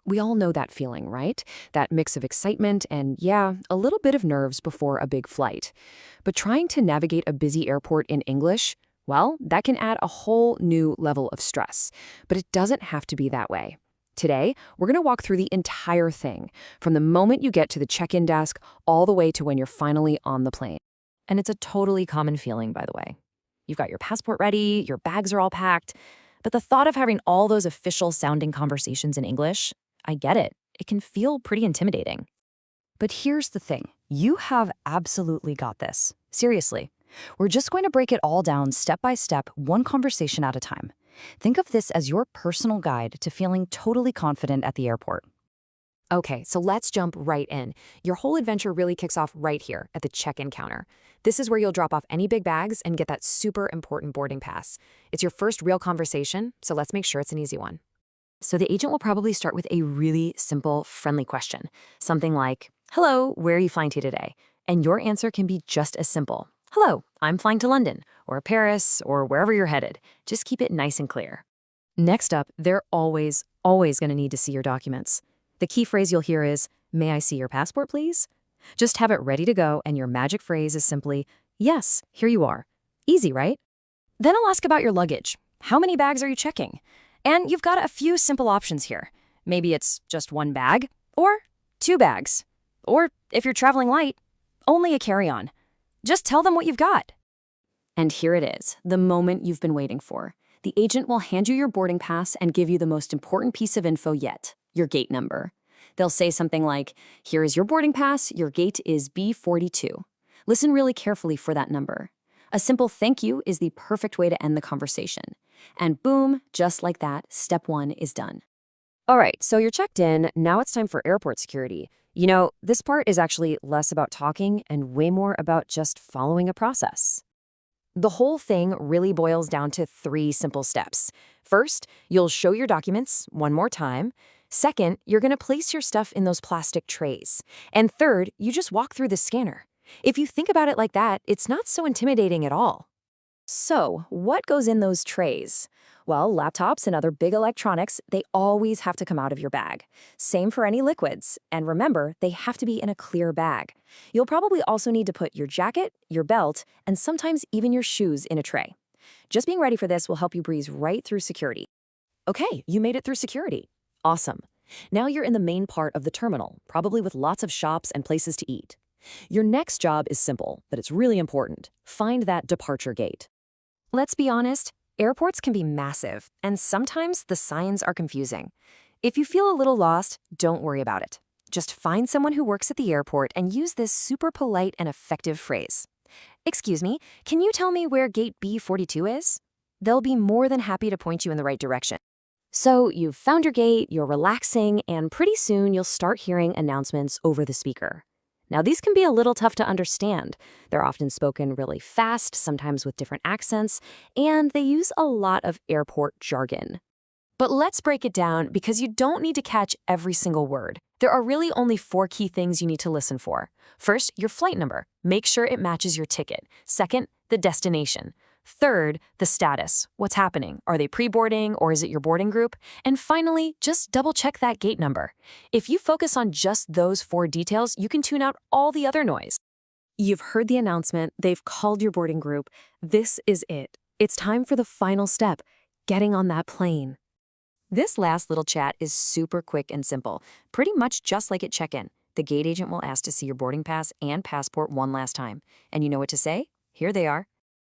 We all know that feeling, right? That mix of excitement and, yeah, a little bit of nerves before a big flight. But trying to navigate a busy airport in English, well, that can add a whole new level of stress. But it doesn't have to be that way. Today, we're going to walk through the entire thing, from the moment you get to the check-in desk all the way to when you're finally on the plane. And it's a totally common feeling, by the way. You've got your passport ready, your bags are all packed, but the thought of having all those official sounding conversations in English, I get it. It can feel pretty intimidating. But here's the thing. You have absolutely got this. Seriously. We're just going to break it all down step by step, one conversation at a time. Think of this as your personal guide to feeling totally confident at the airport. Okay, so let's jump right in. Your whole adventure really kicks off right here at the check-in counter. This is where you'll drop off any big bags and get that super important boarding pass. It's your first real conversation, so let's make sure it's an easy one. So the agent will probably start with a really simple, friendly question. Something like, "Hello, where are you flying to today?" And your answer can be just as simple. "Hello, I'm flying to London," or Paris, or wherever you're headed. Just keep it nice and clear. Next up, they're always going to need to see your documents. The key phrase you'll hear is, "May I see your passport, please?" Just have it ready to go, and your magic phrase is simply, "Yes, here you are." Easy, right? Then I'll ask about your luggage. How many bags are you checking? And you've got a few simple options here. Maybe it's just one bag, or two bags. Or if you're traveling light, only a carry-on. Just tell them what you've got. And here it is, the moment you've been waiting for. The agent will hand you your boarding pass and give you the most important piece of info yet, your gate number. They'll say something like, "Here is your boarding pass, your gate is B42. Listen really carefully for that number. A simple thank you is the perfect way to end the conversation. And boom, just like that, step one is done. All right, so you're checked in. Now it's time for airport security. You know, this part is actually less about talking and way more about just following a process. The whole thing really boils down to three simple steps. First, you'll show your documents one more time. Second, you're going to place your stuff in those plastic trays. And third, you just walk through the scanner. If you think about it like that, it's not so intimidating at all. So, what goes in those trays? Well, laptops and other big electronics, they always have to come out of your bag. Same for any liquids. And remember, they have to be in a clear bag. You'll probably also need to put your jacket, your belt, and sometimes even your shoes in a tray. Just being ready for this will help you breeze right through security. Okay, you made it through security. Awesome. Now you're in the main part of the terminal, probably with lots of shops and places to eat. Your next job is simple, but it's really important. Find that departure gate. Let's be honest, airports can be massive, and sometimes the signs are confusing. If you feel a little lost, don't worry about it. Just find someone who works at the airport and use this super polite and effective phrase. "Excuse me, can you tell me where gate B42 is?" They'll be more than happy to point you in the right direction. So you've found your gate, you're relaxing, and pretty soon you'll start hearing announcements over the speaker. Now, these can be a little tough to understand. They're often spoken really fast, sometimes with different accents, and they use a lot of airport jargon. But let's break it down because you don't need to catch every single word. There are really only 4 key things you need to listen for. First, your flight number. Make sure it matches your ticket. Second, the destination. Third, the status. What's happening? Are they pre-boarding or is it your boarding group? And finally, just double-check that gate number. If you focus on just those 4 details, you can tune out all the other noise. You've heard the announcement. They've called your boarding group. This is it. It's time for the final step, getting on that plane. This last little chat is super quick and simple, pretty much just like at check-in. The gate agent will ask to see your boarding pass and passport one last time. And you know what to say? Here they are.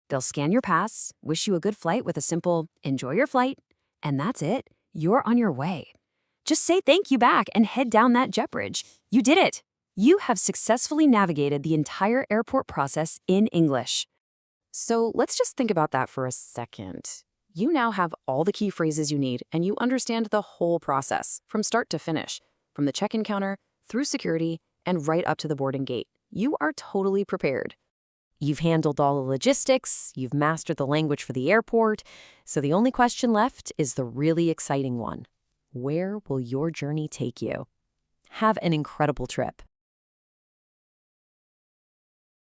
They'll scan your pass, wish you a good flight with a simple, "Enjoy your flight," and that's it. You're on your way. Just say thank you back and head down that jet bridge. You did it. You have successfully navigated the entire airport process in English. So let's just think about that for a second. You now have all the key phrases you need, and you understand the whole process, from start to finish, from the check-in counter, through security, and right up to the boarding gate. You are totally prepared. You've handled all the logistics, you've mastered the language for the airport, so the only question left is the really exciting one. Where will your journey take you? Have an incredible trip.